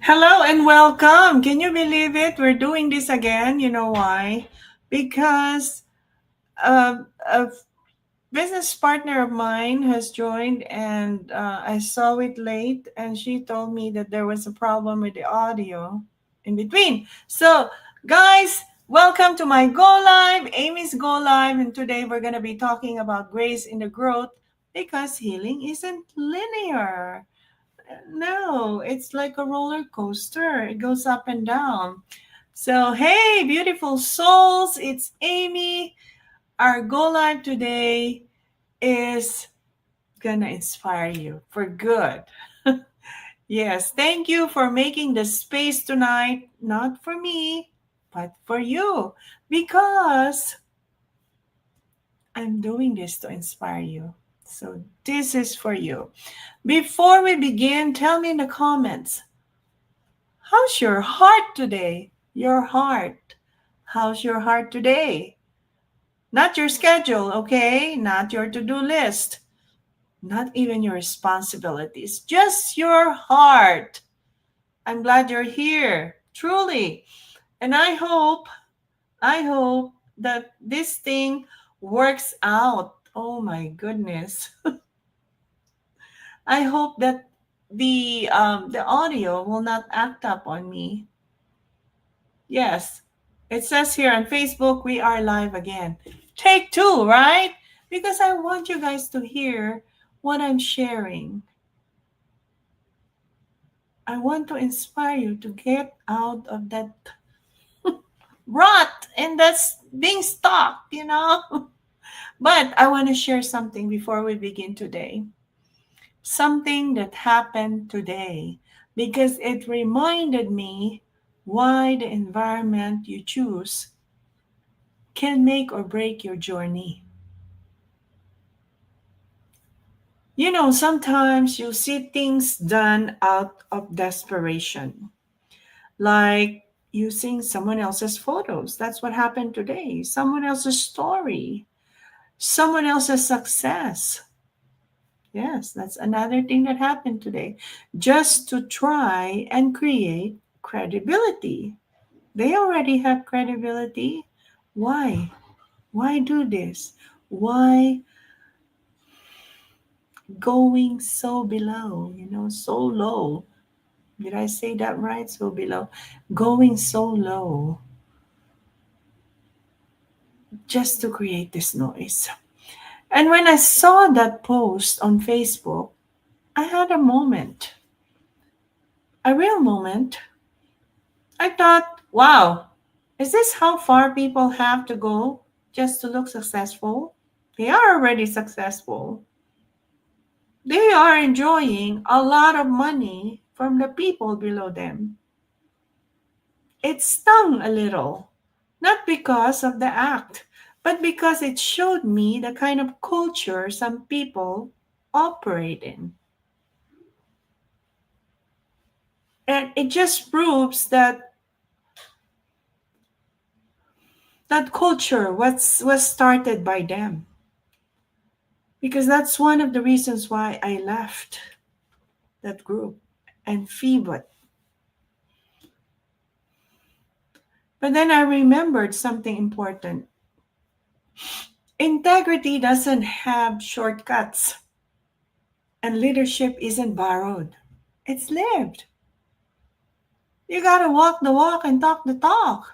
Hello and welcome. Can you believe it? We're doing this again. You know why? Because a business partner of mine has joined and I saw it late and she told me that there was a problem with the audio in between. So, guys, welcome to my Go Live, Amy's Go Live. And today we're going to be talking about grace in the growth because healing isn't linear. No, it's like a roller coaster. It goes up and down. So, hey, beautiful souls, it's Amy. Our goal live today is gonna inspire you for good. Yes, thank you for making the space tonight, not for me, but for you, because I'm doing this to inspire you. So, this is for you. Before we begin, tell me in the comments, how's your heart today? Your heart. How's your heart today? Not your schedule, okay? Not your to do list. Not even your responsibilities. Just your heart. I'm glad you're here, truly. And I hope that this thing works out. Oh my goodness. I hope that the audio will not act up on me. Yes, it says here on Facebook, we are live again. Take two, right? Because I want you guys to hear what I'm sharing. I want to inspire you to get out of that rut and that's being stuck. But I want to share something before we begin today. Something that happened today because it reminded me why the environment you choose can make or break your journey. Sometimes you see things done out of desperation, like using someone else's photos. That's what happened today. Someone else's story, someone else's success. Yes, that's another thing that happened today. Just to try and create credibility. They already have credibility. Why? Why do this? Why going so below, so low? Did I say that right? So below. Going so low just to create this noise. And when I saw that post on Facebook, I had a moment, a real moment. I thought, wow, is this how far people have to go just to look successful? They are already successful. They are enjoying a lot of money from the people below them. It stung a little, not because of the act, but because it showed me the kind of culture some people operate in. And it just proves that culture was started by them. Because that's one of the reasons why I left that group and Phoebut. But then I remembered something important. Integrity doesn't have shortcuts, and leadership isn't borrowed. It's lived. You gotta walk the walk and talk the talk.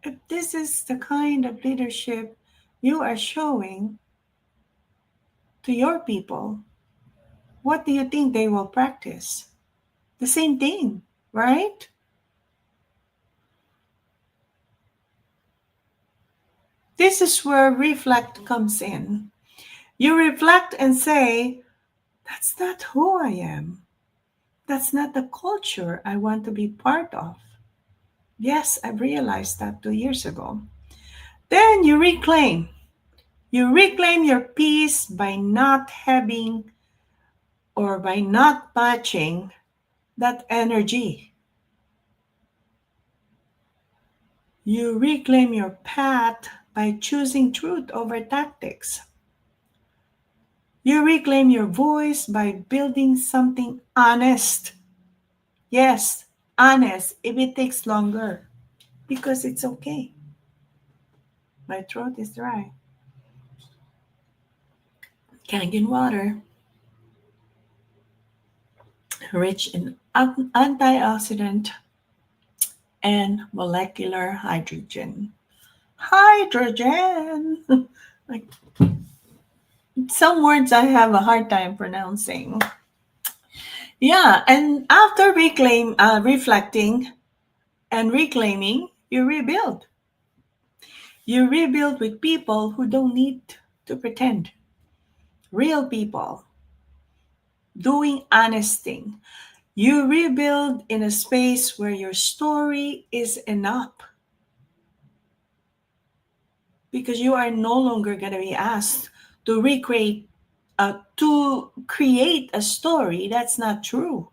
If this is the kind of leadership you are showing to your people, what do you think they will practice? The same thing, right? This is where reflect comes in. You reflect and say, that's not who I am. That's not the culture I want to be part of. Yes, I realized that 2 years ago. Then you reclaim. You reclaim your peace by not having or by not matching that energy. You reclaim your path by choosing truth over tactics. You reclaim your voice by building something honest. Yes, honest if it takes longer because it's okay. My throat is dry. Kangen water, rich in antioxidant and molecular hydrogen. Hydrogen! Like some words I have a hard time pronouncing. Yeah, and after reflecting and reclaiming, you rebuild. You rebuild with people who don't need to pretend. Real people doing honest thing. You rebuild in a space where your story is enough because you are no longer going to be asked to create a story that's not true.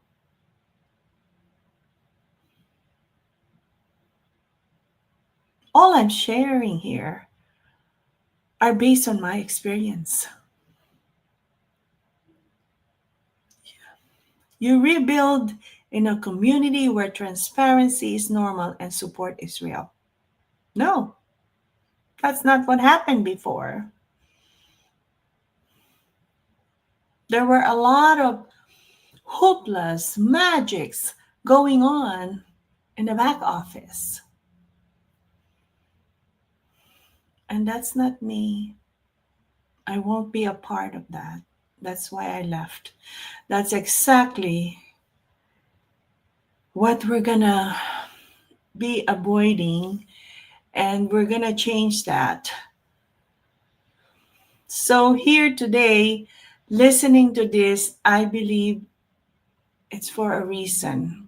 All I'm sharing here are based on my experience. You rebuild in a community where transparency is normal and support is real. No, that's not what happened before. There were a lot of hopeless magics going on in the back office. And that's not me. I won't be a part of that. That's why I left. That's exactly what we're gonna be avoiding, and we're gonna change that. So, here today, listening to this, I believe it's for a reason.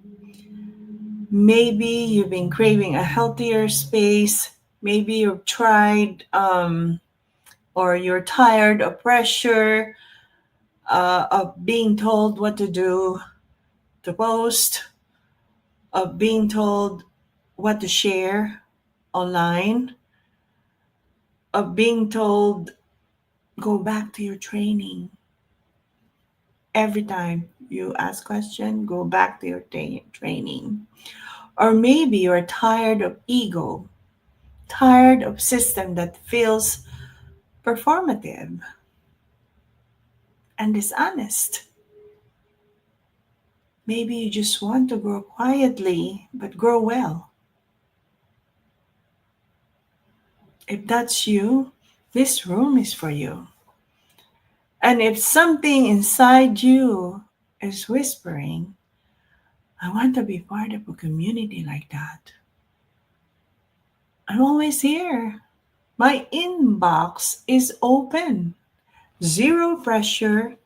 Maybe you've been craving a healthier space. Maybe you've tried, or you're tired of pressure, of being told what to do, to post, of being told what to share online, of being told, go back to your training. Every time you ask question, go back to your training. Or maybe you're tired of ego, tired of system that feels performative and dishonest. Maybe you just want to grow quietly, but grow well. If that's you, this room is for you. And if something inside you is whispering, I want to be part of a community like that, I'm always here. My inbox is open. Zero pressure,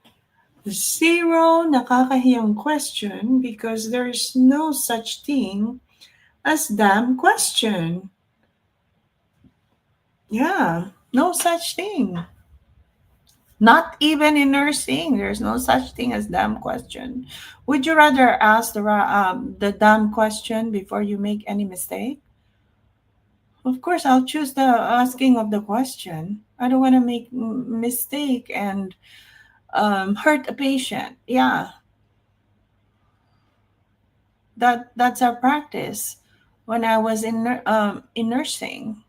zero nakakahiyang question because there's no such thing as damn question. Yeah, no such thing. Not even in nursing, there's no such thing as damn question. Would you rather ask the damn question before you make any mistake? Of course, I'll choose the asking of the question. I don't want to make mistake and hurt a patient. Yeah, that's our practice when I was in nursing.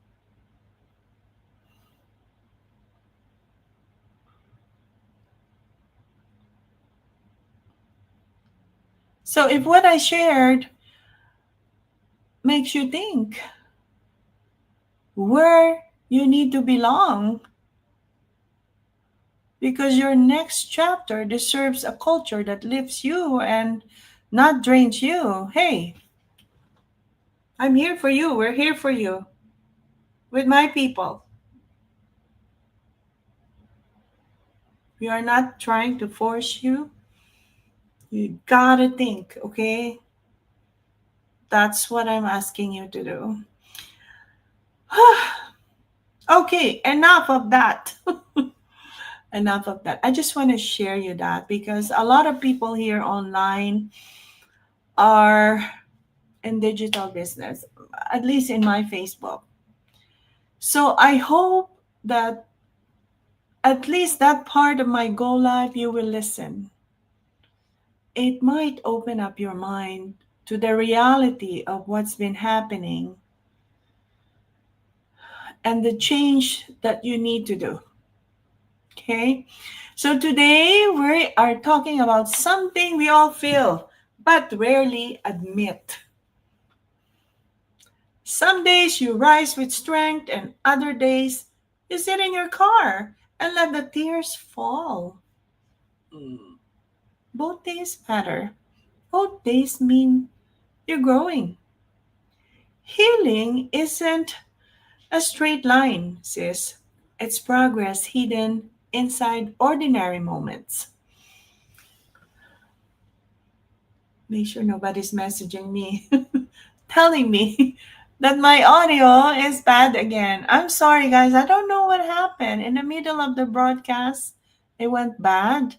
So if what I shared makes you think where you need to belong, because your next chapter deserves a culture that lifts you and not drains you. Hey, I'm here for you. We're here for you with my people. We are not trying to force you. You gotta think, okay? That's what I'm asking you to do. Okay, enough of that. Enough of that. I just want to share you that because a lot of people here online are in digital business, at least in my Facebook. So I hope that At least that part of my Go Life, you will listen. It might open up your mind to the reality of what's been happening and the change that you need to do. Okay? So today we are talking about something we all feel but rarely admit. Some days you rise with strength, and other days you sit in your car and let the tears fall. Both days matter. Both days mean you're growing. Healing isn't a straight line, sis. It's progress hidden inside ordinary moments. Make sure nobody's messaging me, telling me that my audio is bad again. I'm sorry, guys. I don't know what happened. In the middle of the broadcast, it went bad.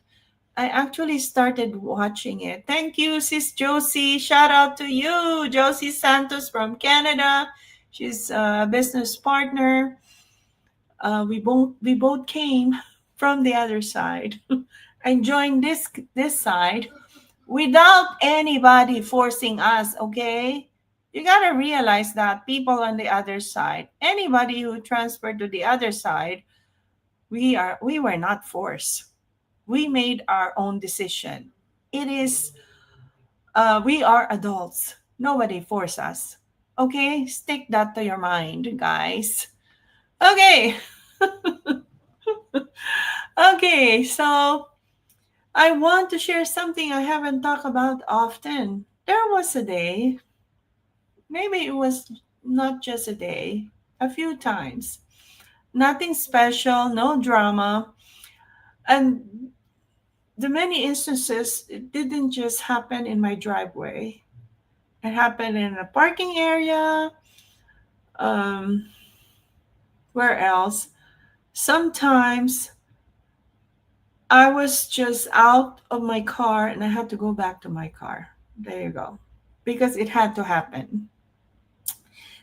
I actually started watching it. Thank you, Sis Josie. Shout out to you, Josie Santos from Canada. She's a business partner. We both came from the other side and joined this side without anybody forcing us. Okay, you gotta realize that people on the other side, anybody who transferred to the other side, we were not forced. We made our own decision. It is we are adults. Nobody forced us. Okay, stick that to your mind, guys. Okay. Okay, so I want to share something I haven't talked about often. There was a day, maybe it was not just a day, a few times. Nothing special, no drama. And the many instances, it didn't just happen in my driveway. It happened in a parking area. Um, where else? Sometimes I was just out of my car and I had to go back to my car. There you go. Because it had to happen.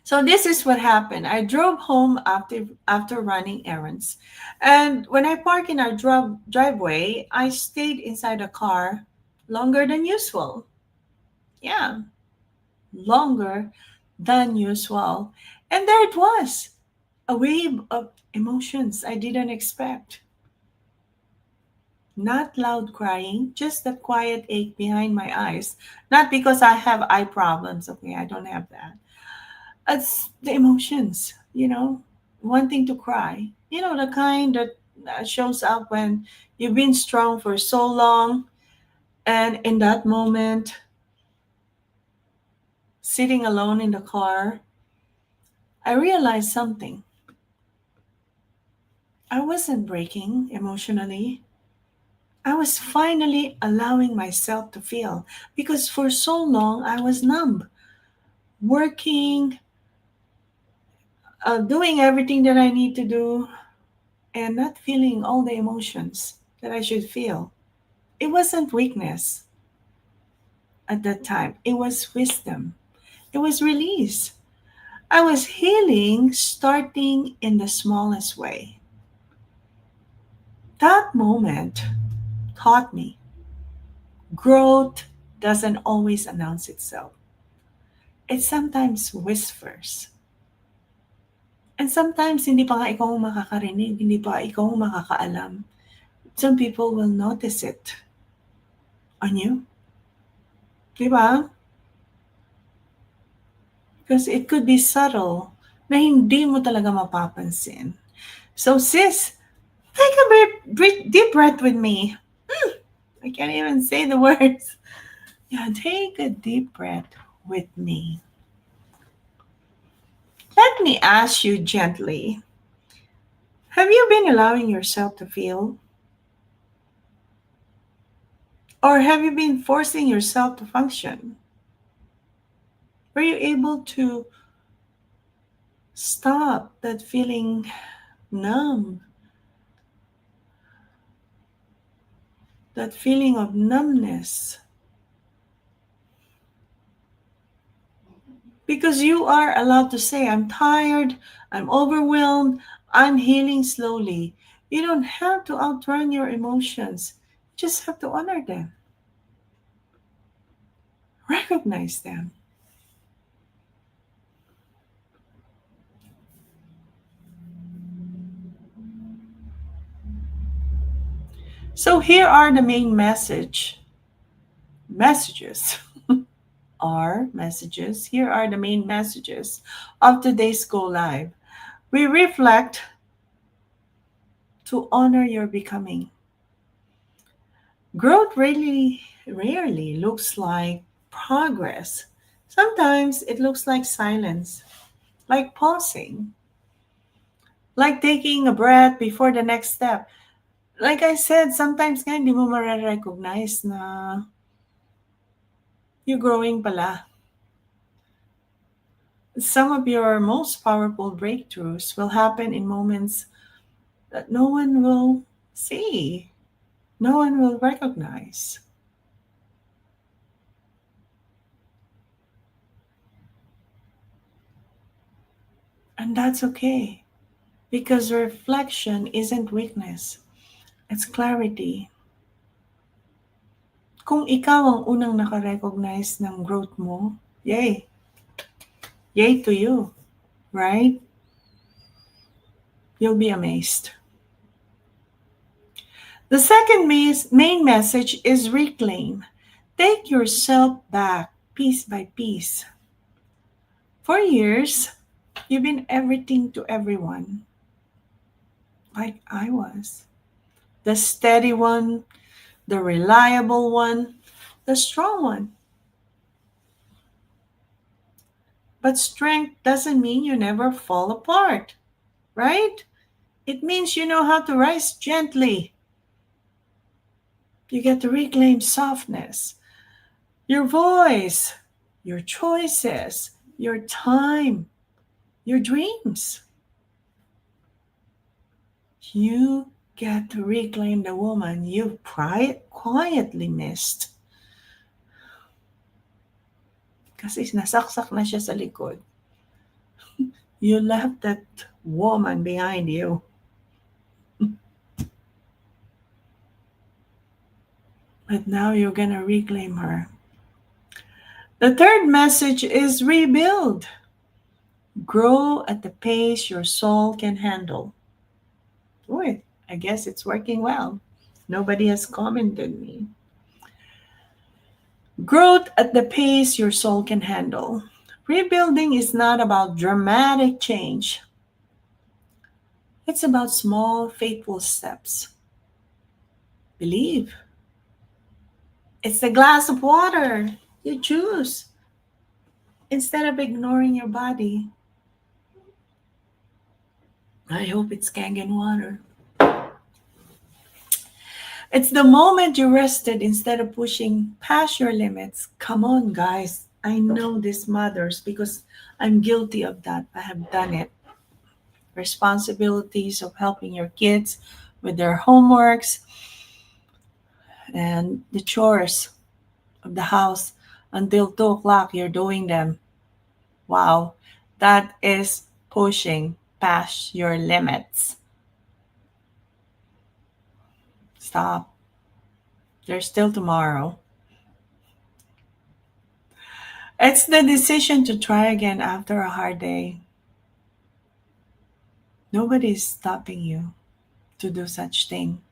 So this is what happened. I drove home after running errands. And when I parked in our driveway, I stayed inside the car longer than usual. Yeah, longer than usual. And there it was, a wave of emotions I didn't expect. Not loud crying, just that quiet ache behind my eyes. Not because I have eye problems, okay, I don't have that. It's the emotions, wanting to cry. The kind that shows up when you've been strong for so long, and in that moment, sitting alone in the car, I realized something. I wasn't breaking emotionally. I was finally allowing myself to feel because for so long I was numb, working, doing everything that I need to do, and not feeling all the emotions that I should feel. It wasn't weakness at that time, it was wisdom, it was release. I was healing starting in the smallest way. That moment taught me growth doesn't always announce itself, it sometimes whispers. And sometimes hindi pa nga ikaw ang makakarinig, hindi pa ikaw ang makakaalam. Some people will notice it on you. Di ba? Because it could be subtle na hindi mo talaga mapapansin. So sis, take a deep breath with me. I can't even say the words. Yeah, take a deep breath with me. Let me ask you gently, have you been allowing yourself to feel? Or have you been forcing yourself to function? Were you able to stop that feeling numb, that feeling of numbness? Because you are allowed to say, I'm tired, I'm overwhelmed, I'm healing slowly. You don't have to outrun your emotions. You just have to honor them, recognize them. So here are the main messages are messages. Here are the main messages of today's Go Live. We reflect to honor your becoming. Growth rarely looks like progress. Sometimes it looks like silence, like pausing, like taking a breath before the next step. Like I said, sometimes nga hindi mo recognize na you're growing pala. Some of your most powerful breakthroughs will happen in moments that no one will see, no one will recognize. And that's okay because reflection isn't weakness, it's clarity. Kung ikaw ang unang nakarecognize ng growth mo, yay! Yay to you, right? You'll be amazed. The second main message is reclaim. Take yourself back piece by piece. For years, you've been everything to everyone, like I was. The steady one, the reliable one, the strong one. But strength doesn't mean you never fall apart, right? It means you know how to rise gently. You get to reclaim softness, your voice, your choices, your time, your dreams. You get to reclaim the woman you've quietly missed. Kasi nasaksak na siya sa likod. You left that woman behind you. But now you're gonna reclaim her. The third message is rebuild. Grow at the pace your soul can handle. Boy, I guess it's working well. Nobody has commented me. Growth at the pace your soul can handle. Rebuilding is not about dramatic change. It's about small, faithful steps. Believe. It's the glass of water you choose instead of ignoring your body. I hope it's Kangen water. It's the moment you rested instead of pushing past your limits. Come on, guys. I know this matters because I'm guilty of that. I have done it. Responsibilities of helping your kids with their homeworks and the chores of the house until 2 o'clock, you're doing them. Wow, that is pushing past your limits. Stop. There's still tomorrow. It's the decision to try again after a hard day. Nobody is stopping you to do such thing.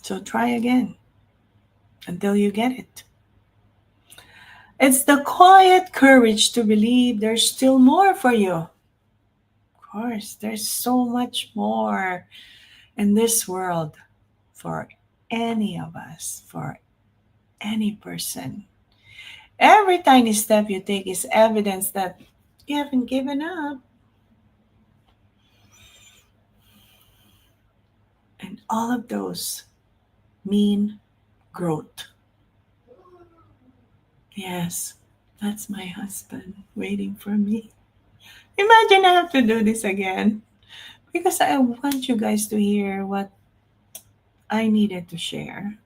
So try again until you get it. It's the quiet courage to believe there's still more for you. Of course, there's so much more in this world for any of us, for any person. Every tiny step you take is evidence that you haven't given up. And all of those mean growth. Yes, that's my husband waiting for me. Imagine I have to do this again because I want you guys to hear what I needed to share.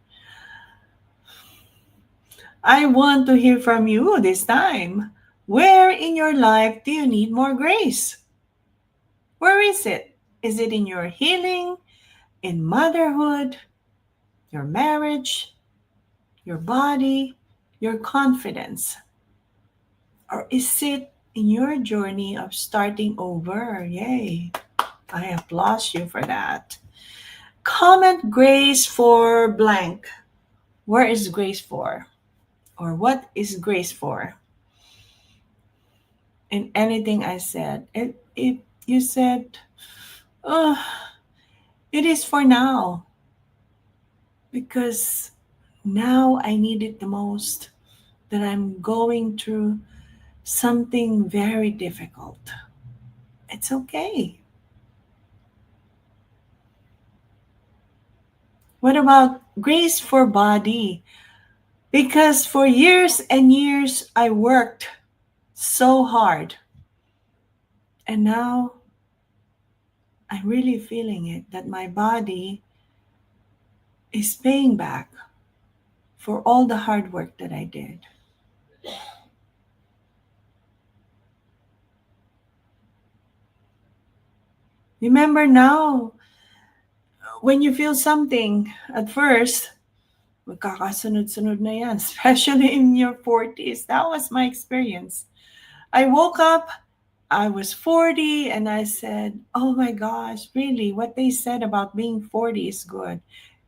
I want to hear from you this time. Where in your life do you need more grace? Where is it? Is it in your healing, in motherhood, your marriage, your body, your confidence? Or is it in your journey of starting over? Yay! I applaud you for that. Comment grace for blank. Where is grace for? Or what is grace for? In anything I said. If you said, oh, it is for now. Because now I need it the most. That I'm going through something very difficult. It's okay. What about grace for body? Because for years and years I worked so hard. And now I'm really feeling it that my body is paying back for all the hard work that I did. Remember now, when you feel something at first, magkakasunod-sunod na yan, especially in your 40s. That was my experience. I woke up, I was 40, and I said, oh my gosh, really, what they said about being 40 is good.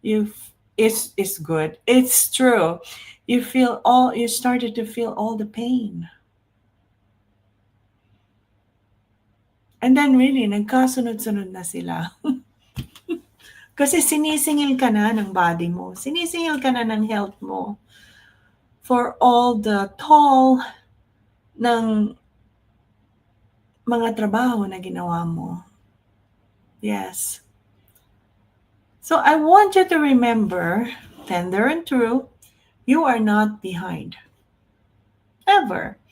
It's good. It's true. You started to feel all the pain. And then really, nagkasunod-sunod na sila. Kasi sinisingil ka na ng body mo. Sinisingil ka na ng health mo for all the toll ng mga trabaho na ginawa mo. Yes. So I want you to remember, tender and true, you are not behind. Ever.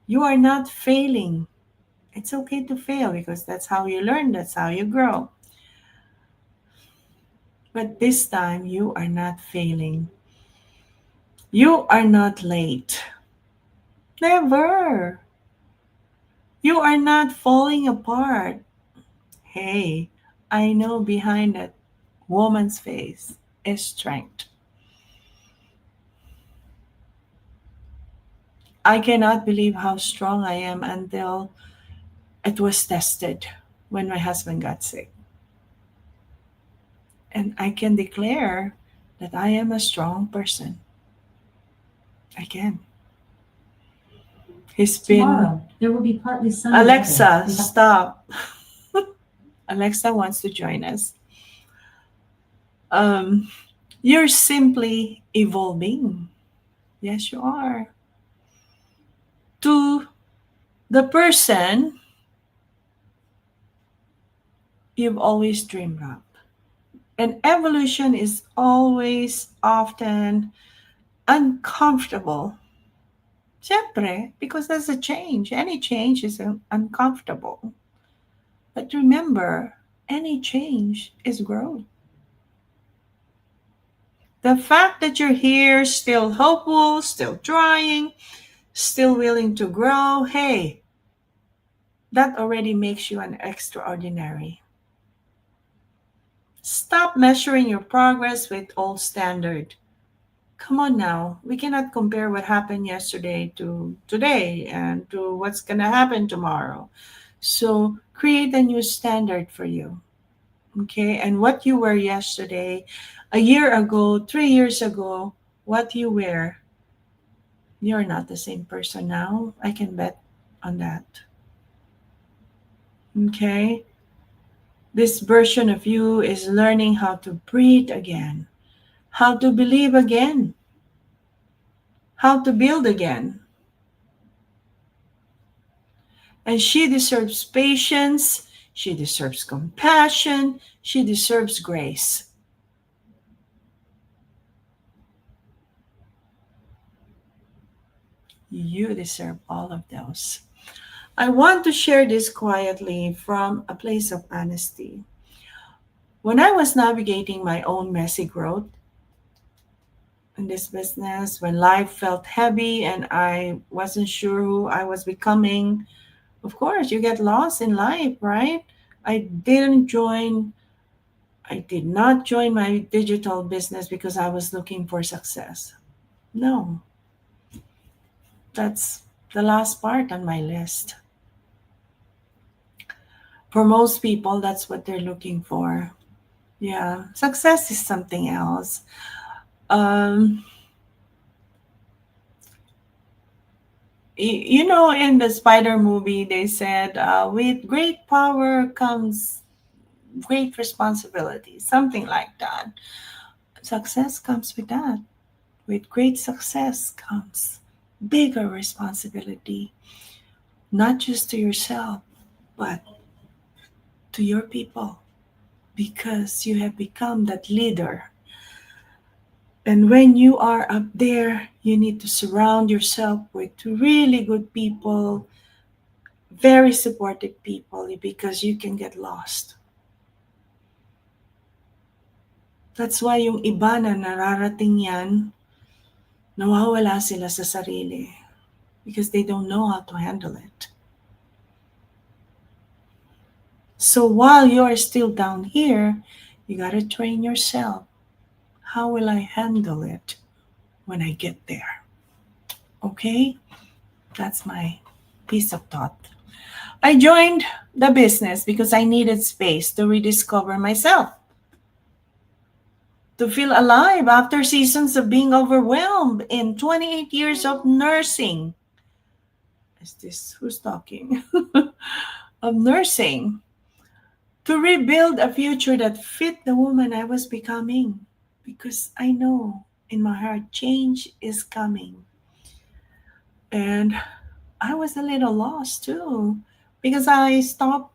You are not failing. It's okay to fail because that's how you learn, that's how you grow. But this time, you are not failing. You are not late. Never. You are not falling apart. Hey, I know behind that woman's face is strength. I cannot believe how strong I am until it was tested when my husband got sick. And I can declare that I am a strong person. I can. He's been. Tomorrow, there will be partly sunny Alexa, weather. stop. Alexa wants to join us. Um, you're simply evolving. Yes, you are. To the person you've always dreamed of. And evolution is always often uncomfortable. Siyempre, because there's a change. Any change is uncomfortable. But remember, any change is growth. The fact that you're here, still hopeful, still trying, still willing to grow, hey, that already makes you an extraordinary. Stop measuring your progress with old standard. Come on now, we cannot compare what happened yesterday to today and to what's going to happen tomorrow. So create a new standard for you. Okay, and what you were yesterday, a year ago, 3 years ago, what you were, you're not the same person now. I can bet on that. Okay, this version of you is learning how to breathe again, how to believe again, how to build again. And she deserves patience, she deserves compassion, she deserves grace. You deserve all of those. I want to share this quietly from a place of honesty. When I was navigating my own messy growth in this business, when life felt heavy and I wasn't sure who I was becoming, of course, you get lost in life, right? I didn't join, I did not join my digital business because I was looking for success. No, that's the last part on my list. For most people, that's what they're looking for. Yeah, success is something else. Um, in the Spider movie, they said, with great power comes great responsibility, something like that. Success comes with that. With great success comes bigger responsibility, not just to yourself, but to your people, because you have become that leader. And when you are up there, you need to surround yourself with really good people, very supportive people, because you can get lost. That's why yung iba na nararating yan, nawawala sila sa sarili because they don't know how to handle it. So while you're still down here, you gotta train yourself. How will I handle it when I get there? Okay? That's my piece of thought. I joined the business because I needed space to rediscover myself, to feel alive after seasons of being overwhelmed in 28 years of nursing. Is this who's talking? Of nursing. To rebuild a future that fit the woman I was becoming. Because I know in my heart change is coming. And I was a little lost too because I stopped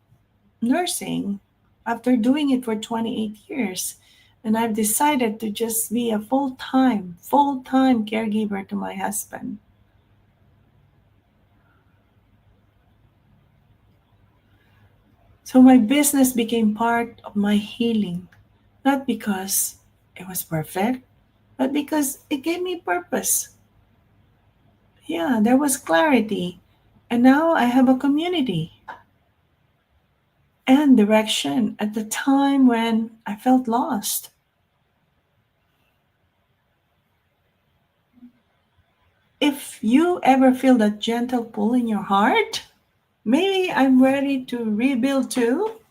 nursing after doing it for 28 years. And I've decided to just be a full time caregiver to my husband. So my business became part of my healing, not because it was perfect, but because it gave me purpose. Yeah, there was clarity. And now I have a community and direction at the time when I felt lost. If you ever feel that gentle pull in your heart, maybe I'm ready to rebuild too.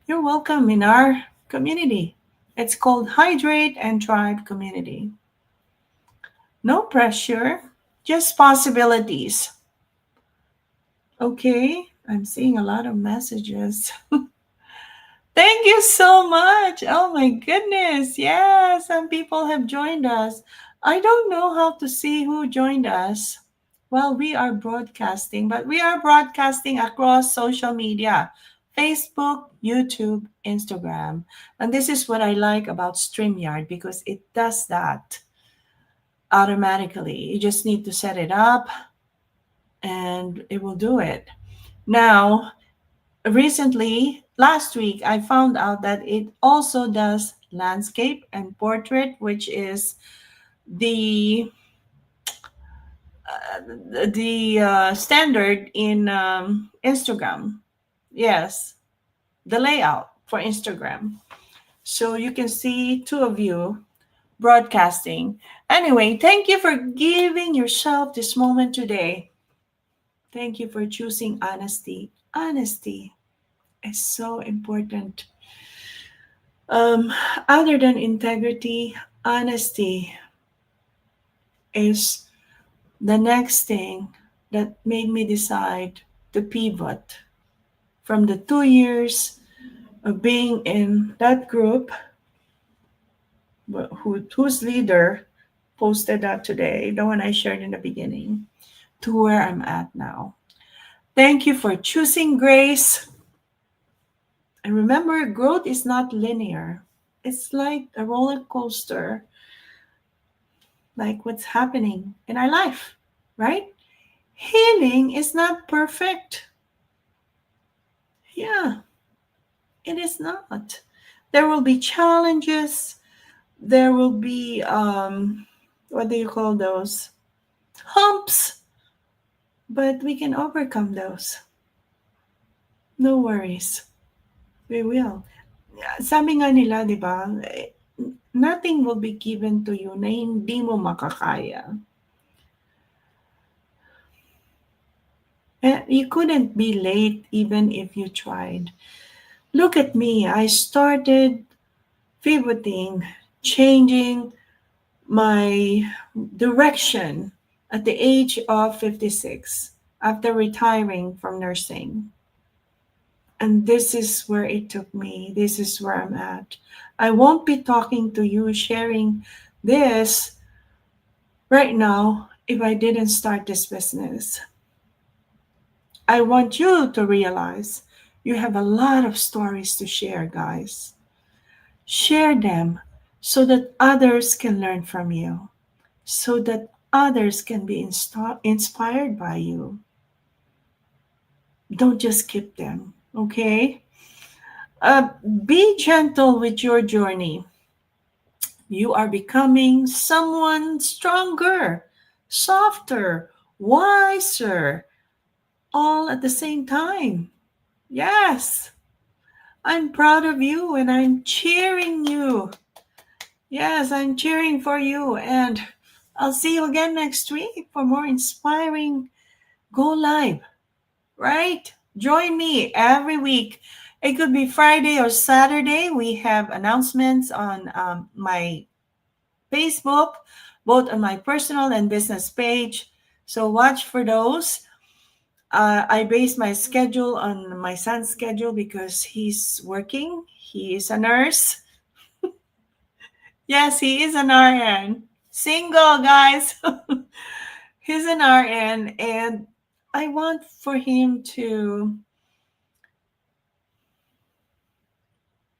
You're welcome in our community. It's called Hydrate and Thrive Community. No pressure, just possibilities. Okay, I'm seeing a lot of messages. Thank you so much. Oh my goodness. Yeah, some people have joined us. I don't know how to see who joined us while we are broadcasting, but we are broadcasting across social media: Facebook, YouTube, Instagram. And this is what I like about StreamYard because it does that automatically. You just need to set it up and it will do it. Now, recently, last week, I found out that it also does landscape and portrait, which is the standard in Instagram. Yes, the layout for Instagram. So you can see two of you broadcasting. Anyway, thank you for giving yourself this moment today. Thank you for choosing honesty. Honesty is so important. Um, Other than integrity, honesty is the next thing that made me decide to pivot from the 2 years of being in that group whose leader posted that today, the one I shared in the beginning, to where I'm at now. Thank you for choosing grace. And remember, growth is not linear. It's like a roller coaster, like what's happening in our life, right? Healing is not perfect. Yeah, it is not. There will be challenges. There will be, what do you call those? Humps, but we can overcome those. No worries. We will. Sabi nga nila, di ba, nothing will be given to you na hindi mo makakaya. You couldn't be late even if you tried. Look at me. I started pivoting, changing my direction at the age of 56 after retiring from nursing. And this is where it took me. This is where I'm at. I won't be talking to you, sharing this right now if I didn't start this business. I want you to realize you have a lot of stories to share, guys. Share them so that others can learn from you, so that others can be inspired by you. Don't just keep them, okay? Be gentle with your journey. You are becoming someone stronger, softer, wiser, all at the same time. Yes, I'm proud of you and I'm cheering you. Yes, I'm cheering for you. And I'll see you again next week for more inspiring Go Live, right? Join me every week. It could be Friday or Saturday. We have announcements on my Facebook, both on my personal and business page. So watch for those. I base my schedule on my son's schedule because he's working. He is a nurse. Yes, he is an RN. Single, guys. He's an RN, and I want for him to,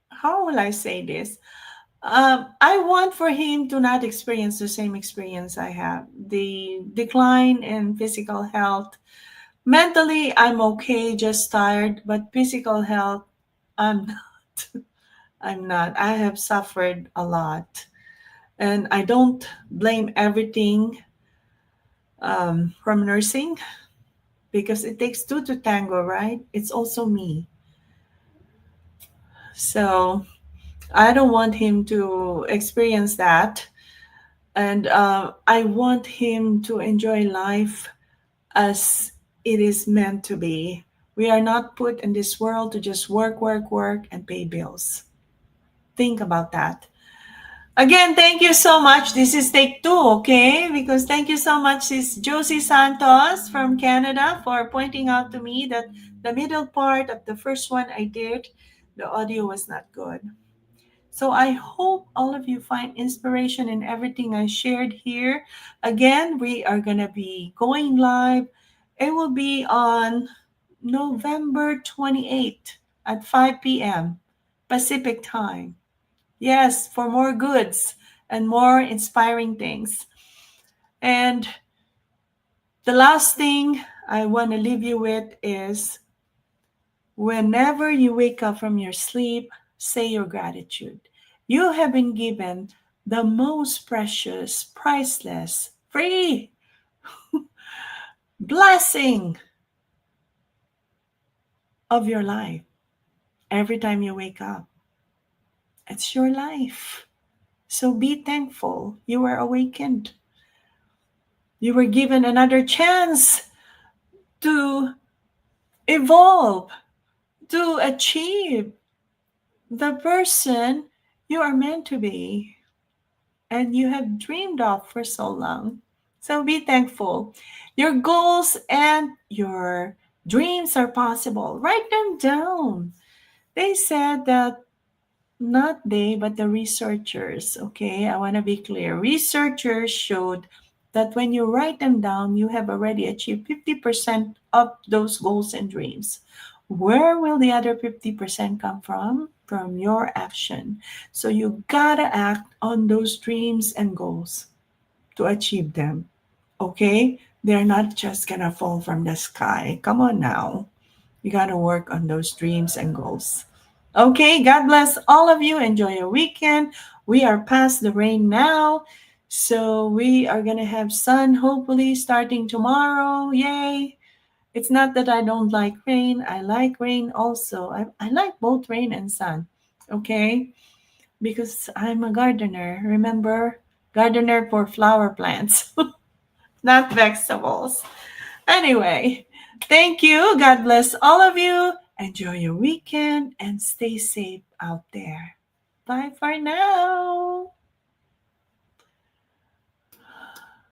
how will I say this? I want for him to not experience the same experience I have, the decline in physical health. Mentally, I'm okay, just tired, but physical health, I'm not. I'm not. I have suffered a lot. And I don't blame everything from nursing because it takes two to tango, right? It's also me. So I don't want him to experience that. And I want him to enjoy life as it is meant to be. We are not put in this world to just work, work, work, and pay bills. Think about that. Again, thank you so much. This is take two, okay? Because thank you so much, Sis Josie Santos from Canada, for pointing out to me that the middle part of the first one I did, the audio was not good. So I hope all of you find inspiration in everything I shared here. Again, we are going to be going live. It will be on November 28th at 5 p.m. Pacific time. Yes, for more goods and more inspiring things. And the last thing I want to leave you with is whenever you wake up from your sleep, say your gratitude. You have been given the most precious, priceless, free blessing of your life every time you wake up. It's your life. So be thankful you were awakened. You were given another chance to evolve, to achieve the person you are meant to be and you have dreamed of for so long. So be thankful. Your goals and your dreams are possible. Write them down. They said that not they, but the researchers, okay? I want to be clear. Researchers showed that when you write them down, you have already achieved 50% of those goals and dreams. Where will the other 50% come from? From your action. So you gotta act on those dreams and goals to achieve them, okay? They're not just gonna fall from the sky. Come on now. You got to work on those dreams and goals. Okay, God bless all of you. Enjoy your weekend. We are past the rain now. So we are going to have sun hopefully starting tomorrow. Yay. It's not that I don't like rain. I like rain also. I like both rain and sun. Okay? Because I'm a gardener. Remember? Gardener for flower plants, not vegetables. Anyway, thank you. God bless all of you. Enjoy your weekend and stay safe out there. Bye for now.